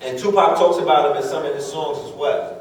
And Tupac talks about him in some of his songs as well.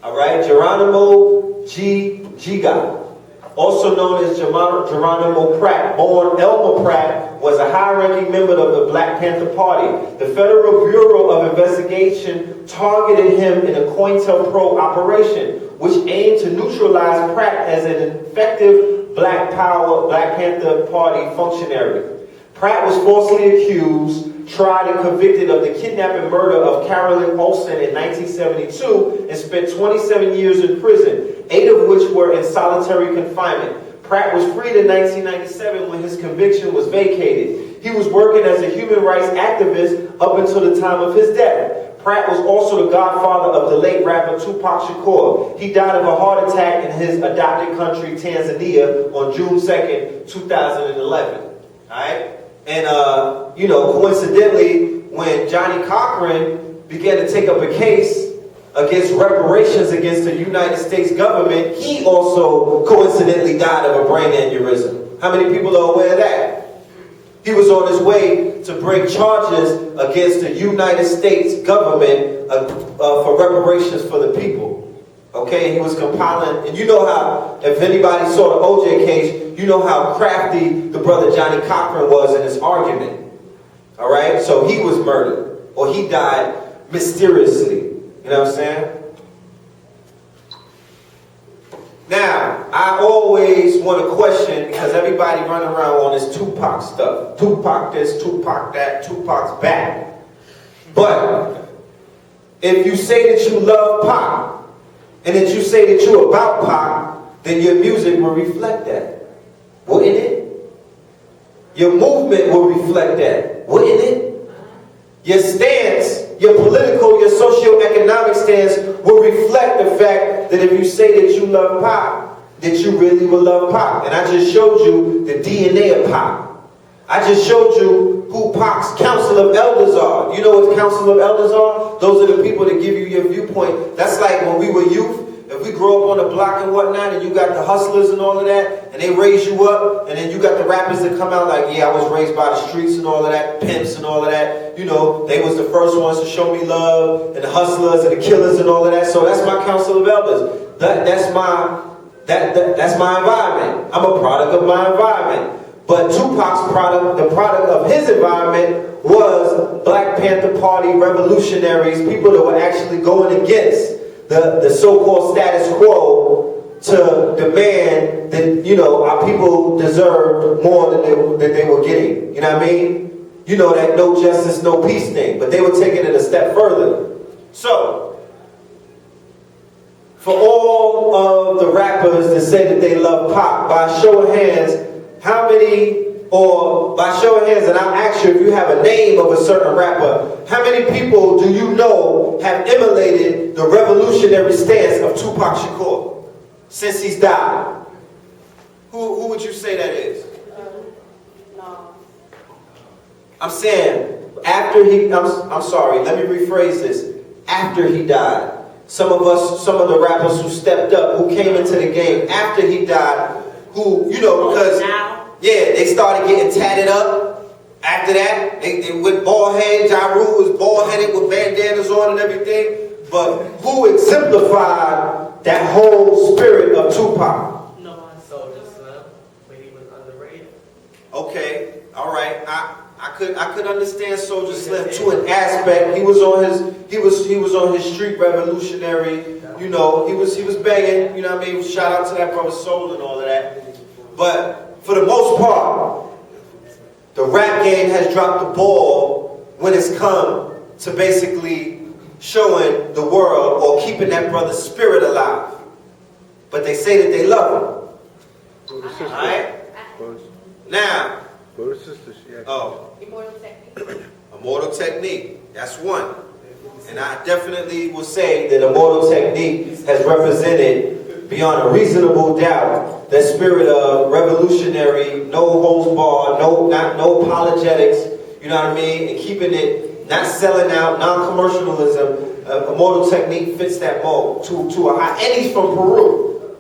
All right, Geronimo G. Giga, also known as Geronimo Pratt, born Elmer Pratt, was a high-ranking member of the Black Panther Party. The Federal Bureau of Investigation targeted him in a COINTELPRO operation, which aimed to neutralize Pratt as an effective Black Panther Party functionary. Pratt was falsely accused, tried and convicted of the kidnapping murder of Carolyn Olsen in 1972 and spent 27 years in prison, 8 of which were in solitary confinement. Pratt was freed in 1997 when his conviction was vacated. He was working as a human rights activist up until the time of his death. Pratt was also the godfather of the late rapper Tupac Shakur. He died of a heart attack in his adopted country, Tanzania, on June 2nd, 2011. All right? And, coincidentally, when Johnny Cochran began to take up a case against reparations against the United States government, he also coincidentally died of a brain aneurysm. How many people are aware of that? He was on his way to bring charges against the United States government for reparations for the people. Okay, he was compiling, and you know how, if anybody saw the OJ case, you know how crafty the brother Johnny Cochran was in his argument. All right, so he was murdered, or he died mysteriously. You know what I'm saying? Now, I always want to question, because everybody running around on this Tupac stuff. Tupac this, Tupac that, Tupac's back. But if you say that you love Pac, and that you say that you're about Pac, then your music will reflect that. Wouldn't it? Your movement will reflect that. Wouldn't it? Your stance, your political, your socio-economic stance will reflect the fact that if you say that you love Pac, that you really will love Pac. And I just showed you the DNA of Pac. I just showed you who Pac's Council of Elders are. You know what the Council of Elders are? Those are the people that give you your viewpoint. That's like when we were youth. If we grow up on the block and whatnot, and you got the hustlers and all of that, and they raise you up, and then you got the rappers that come out like, yeah, I was raised by the streets and all of that, pimps and all of that. You know, they was the first ones to show me love, and the hustlers and the killers and all of that. So that's my Council of Elders. That's my environment. I'm a product of my environment. But Tupac's product, the product of his environment, was Black Panther Party revolutionaries, people that were actually going against the so-called status quo to demand that, you know, our people deserved more than they were getting. You know what I mean? You know, that no justice, no peace thing. But they were taking it a step further. So, for all of the rappers that say that they love Pac, by show of hands, how many, or by show of hands, and I'll ask you if you have a name of a certain rapper, how many people do you know have emulated the revolutionary stance of Tupac Shakur since he's died? Who would you say that is? No. I'm saying, after he, I'm sorry, let me rephrase this. After he died, some of the rappers who stepped up, who came into the game after he died, who, you know, because, yeah, they started getting tatted up. After that, they went bald head. Ja Rule was bald headed with bandanas on and everything. But who exemplified that whole spirit of Tupac? No one. Soulja Slim, but he was underrated. Okay, all right. I could understand Soulja Slim to an aspect. He was on his street revolutionary. You know, he was banging. You know what I mean? Shout out to that brother Soul and all of that. But for the most part, the rap game has dropped the ball when it's come to basically showing the world or keeping that brother's spirit alive. But they say that they love him. Alright? Now, Immortal Technique. Immortal Technique. That's one. And I definitely will say that Immortal Technique has represented, beyond a reasonable doubt, that spirit of revolutionary, no holds barred, no apologetics, you know what I mean? And keeping it, not selling out, non-commercialism. Immortal Technique fits that mold to a high, and he's from Peru.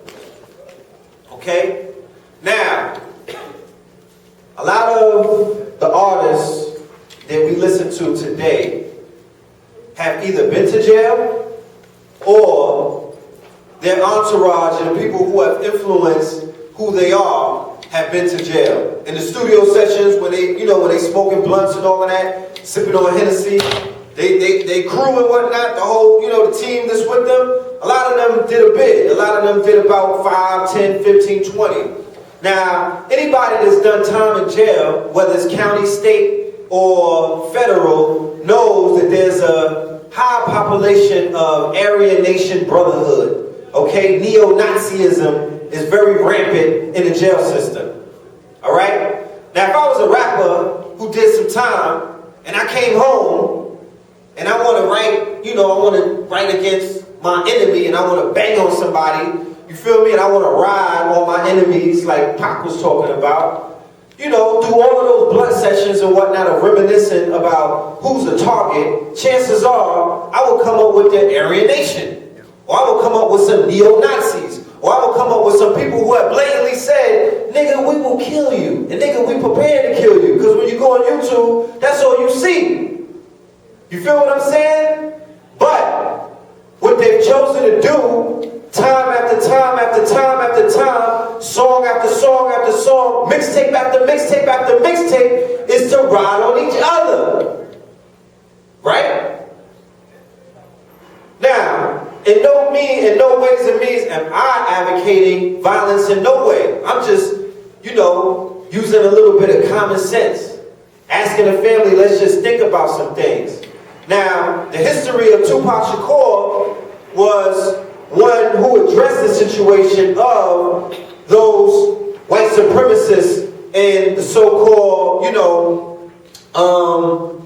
Okay? Now, a lot of the artists to today have either been to jail or their entourage and the people who have influenced who they are have been to jail. In the studio sessions, when they smoking blunts and all of that, sipping on Hennessy, they crew and whatnot, the whole, the team that's with them, a lot of them did a bit. A lot of them did about 5, 10, 15, 20. Now, anybody that's done time in jail, whether it's county, state, or federal, knows that there's a high population of Aryan Nation brotherhood. Okay? Neo-Nazism is very rampant in the jail system. Alright? Now, if I was a rapper who did some time, and I came home, and I want to write against my enemy, and I want to bang on somebody, you feel me? And I want to ride on my enemies, like Pac was talking about. Do all of those blunt sessions and whatnot of reminiscing about who's the target. Chances are, I will come up with the Aryan Nation. Or I will come up with some neo-Nazis. Or I will come up with some people who have blatantly said, nigga, we will kill you. And nigga, we prepared to kill you. Because when you go on YouTube, that's all you see. You feel what I'm saying? But what they've chosen to do, time after time after time after time, song after song after song, mixtape after mixtape after mixtape, is to ride on each other. Right? Now, in no ways and means am I advocating violence in no way. I'm just, using a little bit of common sense. Asking the family, let's just think about some things. Now, the history of Tupac Shakur was one who addressed the situation of those white supremacists and the so-called,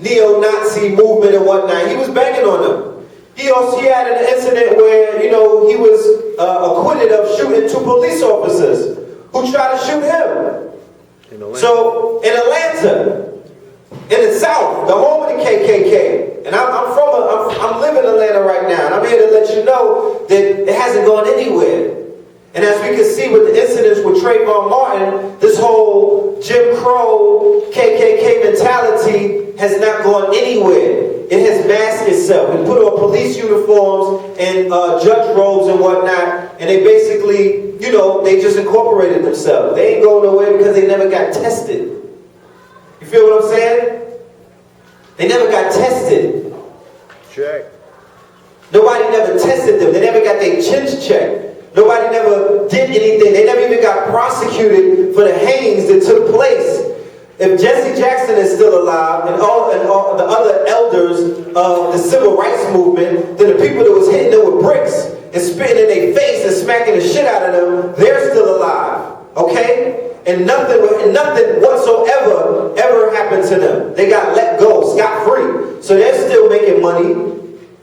neo-Nazi movement and whatnot. He was banging on them. He had an incident where, he was acquitted of shooting 2 police officers who tried to shoot him. So, in Atlanta, in the South, the home of the KKK, and I'm living in Atlanta right now, and I'm here to let you know that it hasn't gone anywhere. And as we can see with the incidents with Trayvon Martin, this whole Jim Crow KKK mentality has not gone anywhere. It has masked itself and put on police uniforms and judge robes and whatnot, and they basically, they just incorporated themselves. They ain't going nowhere because they never got tested. You feel what I'm saying? They never got tested. Check. Nobody never tested them. They never got their chins checked. Nobody never did anything. They never even got prosecuted for the hangings that took place. If Jesse Jackson is still alive and all the other elders of the civil rights movement, then the people that was hitting them with bricks and spitting in their face and smacking the shit out of them, they're still alive. Okay? And nothing whatsoever ever happened to them. They got let go, scot-free. So they're still making money.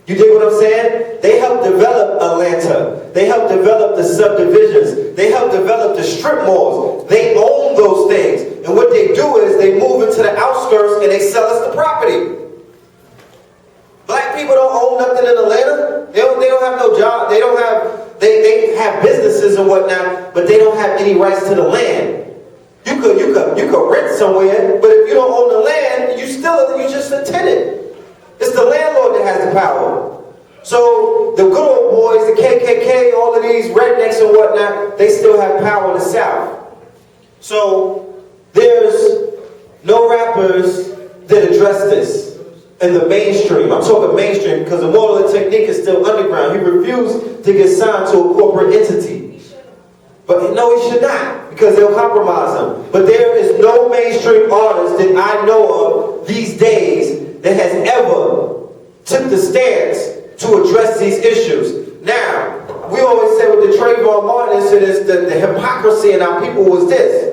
You dig what I'm saying? They helped develop Atlanta. They helped develop the subdivisions. They helped develop the strip malls. They own those things. And what they do is they move into the outskirts and they sell us the property. Black people don't own nothing in Atlanta. They don't have no job. They have businesses and whatnot, but they don't have any rights to the land. You could rent somewhere, but if you don't own the land, you just a tenant. It's the landlord that has the power. So the good old boys, the KKK, all of these rednecks and whatnot, they still have power in the South. So there's no rappers that address this in the mainstream. I'm talking mainstream because the Moral and Technique is still underground. He refused to get signed to a corporate entity. But no, he should not, because they'll compromise him. But there is no mainstream artist that I know of these days that has ever took the stance to address these issues. Now, we always say with the Trayvon Martin incident, the hypocrisy in our people was this.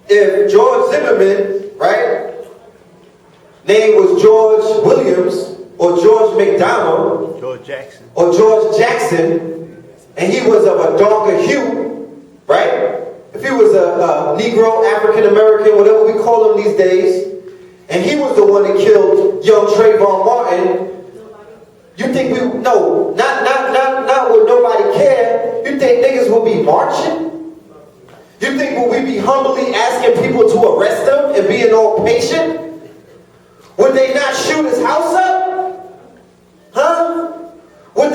If George Zimmerman, right, name was George Williams, or George McDonald, George Jackson, or George Jackson, and he was of a darker hue, right? If he was a Negro, African American, whatever we call him these days, and he was the one that killed young Trayvon Martin, you think not would nobody care, you think niggas will be marching? You think will we be humbly asking people to arrest them and being all patient? Would they not shoot his house up? Huh? Would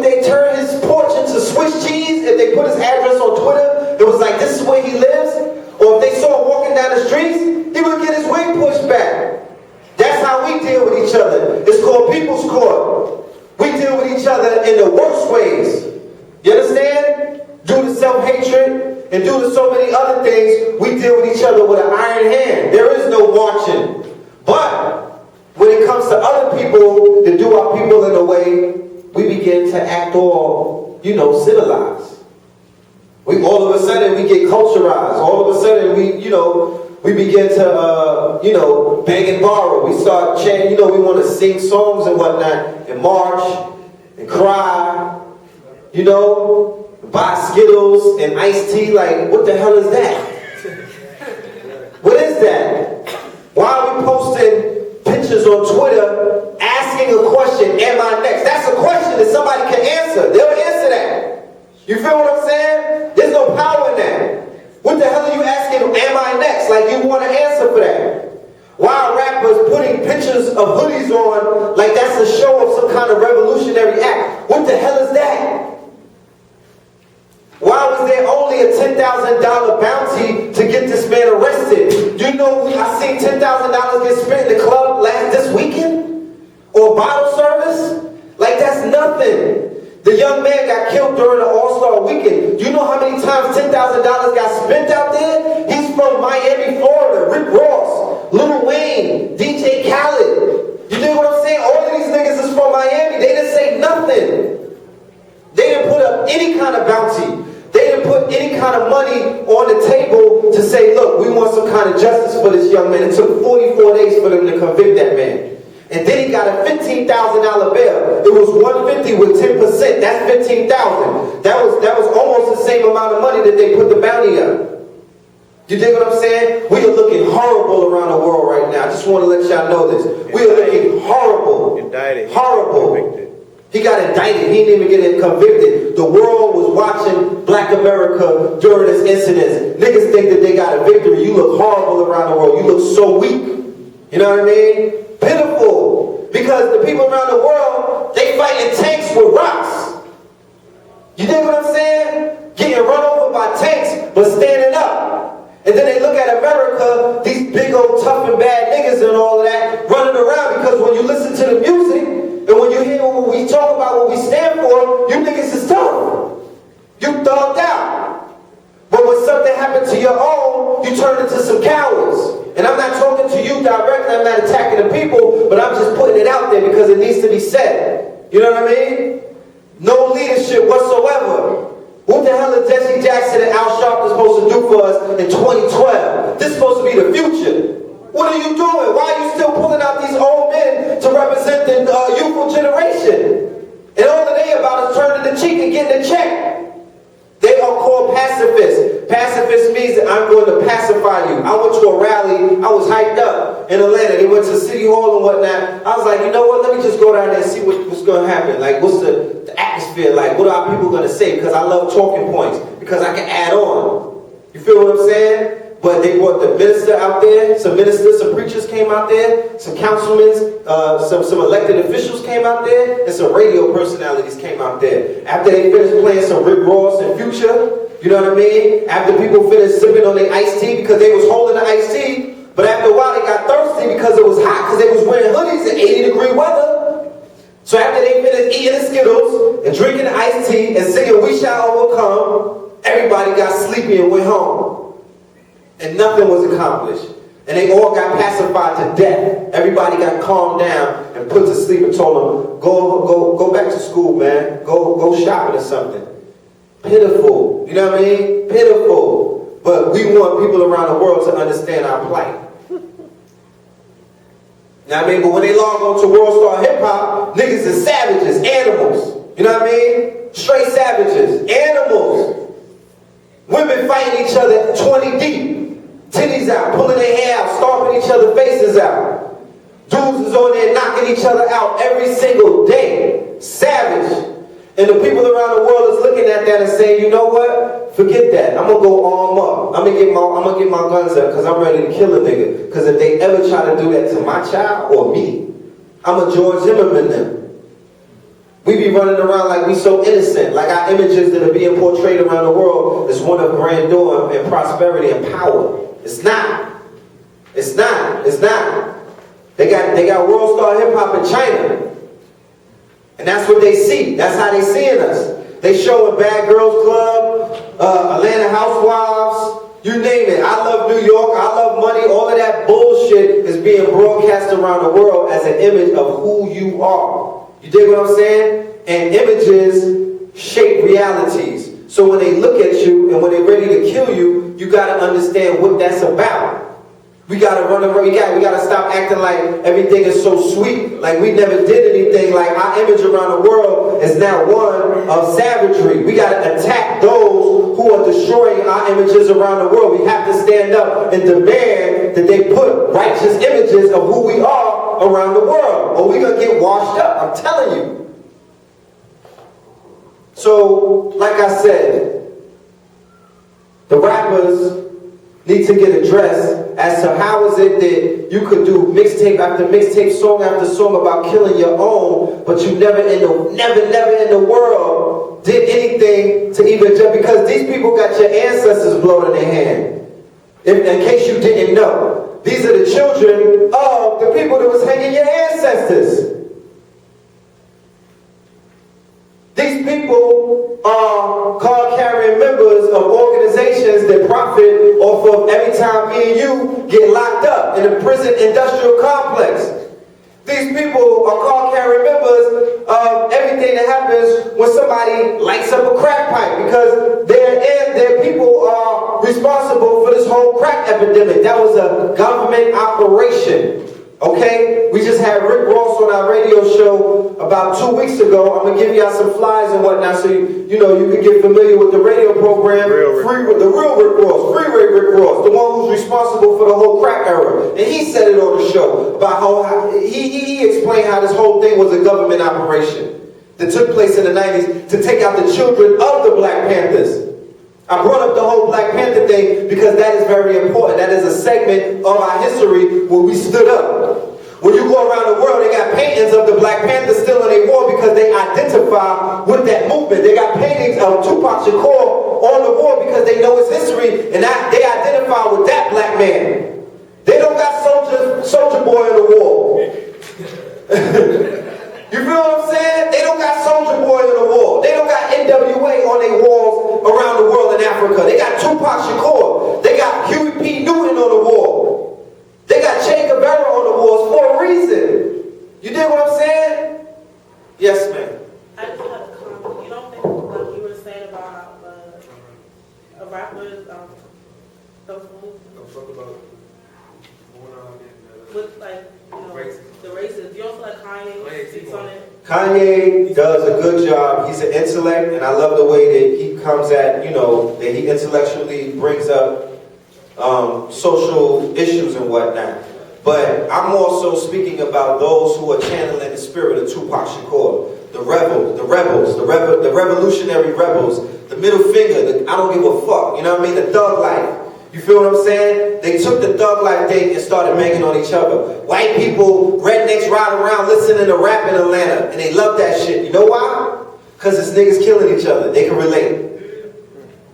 they turn his porch into Swiss cheese if they put his address on Twitter? It was like, this is where he lives? Or if they saw him walking down the streets, he would get his wig pushed back. That's how we deal with each other. It's called people's court. We deal with each other in the worst ways. You understand? Due to self-hatred and due to so many other things, we deal with each other with an iron hand. There is no marching. But when it comes to other people that do our people in a way, we begin to act all, civilized. We all of a sudden we get culturized. All of a sudden we begin to beg and borrow. We start chanting, we want to sing songs and whatnot and march and cry, buy Skittles and iced tea. Like, what the hell is that? What is that? Why are we posting pictures on Twitter asking a question, am I next? That's a question that somebody can answer. They'll answer that. You feel what I'm saying? There's no power in that. What the hell are you asking, am I next? Like you want to answer for that. Why are rappers putting pictures of hoodies on like that's a show of some kind of revolutionary act? What the hell is that? Why was there only a $10,000 bounty to get this man arrested? I seen $10,000 get spent in the club this weekend? Or bottle service? Like that's nothing. The young man got killed during the All-Star weekend. You know how many times $10,000 got spent out there? He's from Miami, Florida. Rick Ross, Lil Wayne, DJ Khaled. You dig what I'm saying? All of these niggas is from Miami. They didn't say nothing. They didn't put up any kind of bounty. They didn't put any kind of money on the table to say, look, we want some kind of justice for this young man. It took 44 days for them to convict that man. And then he got a $15,000 bail. It was $150 with 10%. That's $15,000. That was almost the same amount of money that they put the bounty up. You dig what I'm saying? We are looking horrible around the world right now. I just want to let y'all know this. We are looking horrible. Indicted. Horrible. Convicted. He got indicted. He didn't even get convicted. The world was watching Black America during this incident. Niggas think that they got a victory. You look horrible around the world. You look so weak. You know what I mean? Pitiful. Because the people around the world, they fighting tanks with rocks. You dig what I'm saying? Getting run over by tanks, but standing up. And then they look at America, these big old tough and bad niggas and all of that, running around because when you listen to the music, and when you hear what we talk about, what we stand for, you niggas is tough. You thugged out. But when something happened to your own, you turn into some cowards. And I'm not talking to you directly, I'm not attacking the people, but I'm just putting it out there because it needs to be said. You know what I mean? No leadership whatsoever. What the hell is Jesse Jackson and Al Sharpton supposed to do for us in 2012? This is supposed to be the future. What are you doing? Why are you still pulling out these old men to represent the youthful generation? And all that they about is turning the cheek and getting a check. They are called pacifists. Pacifist means that I'm going to pacify you. I went to a rally. I was hyped up in Atlanta. They went to City Hall and whatnot. I was like, you know what? Let me just go down there and see what's going to happen. Like, what's the atmosphere like? What are people going to say? Because I love talking points. Because I can add on. You feel what I'm saying? But they brought the minister out there, some ministers, some preachers came out there, some councilmen, some elected officials came out there, and some radio personalities came out there. After they finished playing some Rick Ross and Future, you know what I mean? After people finished sipping on their iced tea because they was holding the iced tea, but after a while they got thirsty because it was hot because they was wearing hoodies in 80-degree weather. So after they finished eating the Skittles and drinking the iced tea and singing We Shall Overcome, everybody got sleepy and went home. And nothing was accomplished. And they all got pacified to death. Everybody got calmed down and put to sleep and told them, go back to school, man. Go shopping or something. Pitiful. You know what I mean? Pitiful. But we want people around the world to understand our plight. You know what I mean? But when they log on to World Star Hip Hop, niggas is savages, animals. You know what I mean? Straight savages, animals. Women fighting each other 20 deep. Titties out, pulling their hair out, stomping each other's faces out. Dudes is on there knocking each other out every single day. Savage. And the people around the world is looking at that and saying, you know what? Forget that. I'm gonna go arm up. I'm gonna get my guns up because I'm ready to kill a nigga. Because if they ever try to do that to my child or me, I'm a George Zimmerman them. We be running around like we so innocent, like our images that are being portrayed around the world is one of grandeur and prosperity and power. It's not. It's not. It's not. They got world star hip hop in China. And that's what they see. That's how they seeing us. They showing Bad Girls Club, Atlanta Housewives, you name it. I Love New York, I Love Money, all of that bullshit is being broadcast around the world as an image of who you are. You dig what I'm saying? And images shape realities. So when they look at you and when they're ready to kill you, you gotta understand what that's about. We gotta run around, we gotta stop acting like everything is so sweet, like we never did anything, like our image around the world is now one of savagery. We gotta attack those who are destroying our images around the world. We have to stand up and demand that they put righteous images of who we are around the world, or we're gonna get washed up, I'm telling you. So, like I said, the rappers need to get addressed as to how is it that you could do mixtape after mixtape, song after song about killing your own, but you never in the world did anything to even judge, because these people got your ancestors blood in their hand. In case you didn't know, these are the children of the people that was hanging your ancestors. These people are card-carrying members of organizations that profit off of every time me and you get locked up in the prison industrial complex. These people are card-carrying members of everything that happens when somebody lights up a crack pipe, because their people are responsible for this whole crack epidemic. That was a government operation. Okay, we just had Rick Ross on our radio show about 2 weeks ago. I'm gonna give y'all some flyers and whatnot, so you can get familiar with the radio program. The real Rick Ross, Freeway Rick Ross, the one who's responsible for the whole crack era. And he said it on the show about how he explained how this whole thing was a government operation that took place in the 90s to take out the children of the Black Panthers. I brought up the whole Black Panther thing because that is very important. That is a segment of our history where we stood up. When you go around the world, they got paintings of the Black Panthers still in their war because they identify with that movement. They got paintings of Tupac Shakur on the wall because they know its history and they identify with that black man. They don't got Soldier Boy on the wall. You feel what I'm saying? They don't got Soldier Boy on the wall. They don't got NWA on their walls around the world in Africa. They got Tupac Shakur. They got Huey P. Newton on the wall. They got Che Guevara on the walls for a reason. You dig what I'm saying? Yes, ma'am. I just have a comment. You don't think, like you were saying about rappers, those moves? Don't talk about going on With, like, the races. You don't feel like Kanye speaks on it? Kanye does a good job. He's an intellect, and I love the way that he comes at, that he intellectually brings up social issues and whatnot. But I'm also speaking about those who are channeling the spirit of Tupac Shakur. The rebels, the revolutionary rebels, the middle finger, I don't give a fuck, you know what I mean? The thug life. You feel what I'm saying? They took the thug life thing and started banging on each other. White people, rednecks ride around listening to rap in Atlanta, and they love that shit. You know why? Because it's niggas killing each other. They can relate.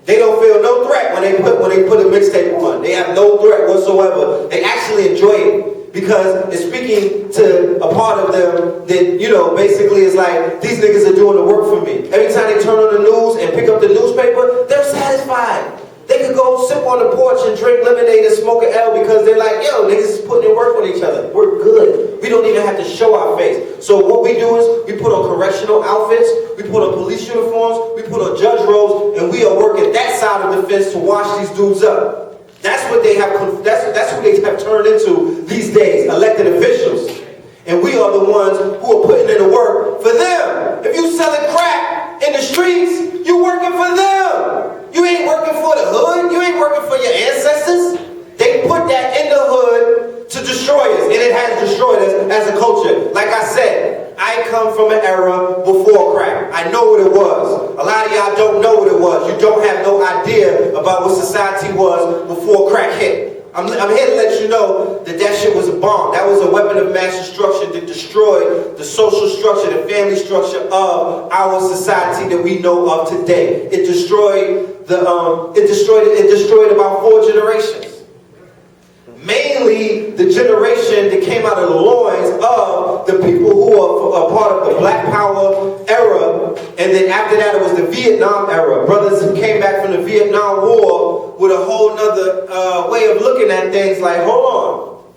They don't feel no threat when they put a mixtape on. They have no threat whatsoever. They actually enjoy it because it's speaking to a part of them that, basically is like, these niggas are doing the work for me. Every time they turn on the news and pick up the newspaper, they're satisfied. They could go sip on the porch and drink lemonade and smoke an L because they're like, yo, niggas is putting in work on each other. We're good. We don't even have to show our face. So what we do is we put on correctional outfits, we put on police uniforms, we put on judge robes, and we are working that side of the fence to wash these dudes up. That's what they have. That's who they have turned into these days, elected officials. And we are the ones who are putting in the work for them. If you selling crack in the streets, you working for them. You ain't working for the hood. You ain't working for your ancestors. They put that in the hood to destroy us, and it has destroyed us as a culture. Like I said, I come from an era before crack. I know what it was. A lot of y'all don't know what it was. You don't have no idea about what society was before crack hit. I'm here to let you know that that shit was a bomb. That was a weapon of mass destruction that destroyed the social structure, the family structure of our society that we know of today. It destroyed it destroyed about 4 generations. Mainly the generation that came out of the loins of the people who are part of the Black Power era, and then after that it was the Vietnam era. Brothers who came back from the Vietnam War with a whole nother way of looking at things like, hold on,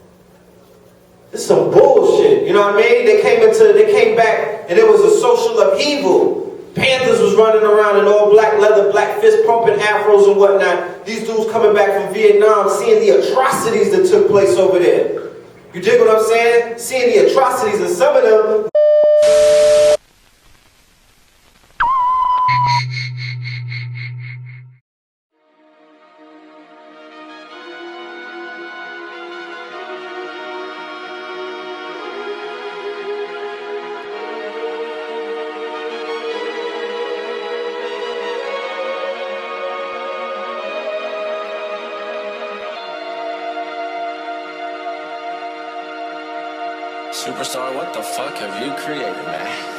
this is some bullshit, you know what I mean? They came back and it was a social upheaval. Panthers was running around in all black leather, black fist pumping afros and whatnot. These dudes coming back from Vietnam, seeing the atrocities that took place over there. You dig what I'm saying? Seeing the atrocities, and some of them. Superstar, what the fuck have you created, man?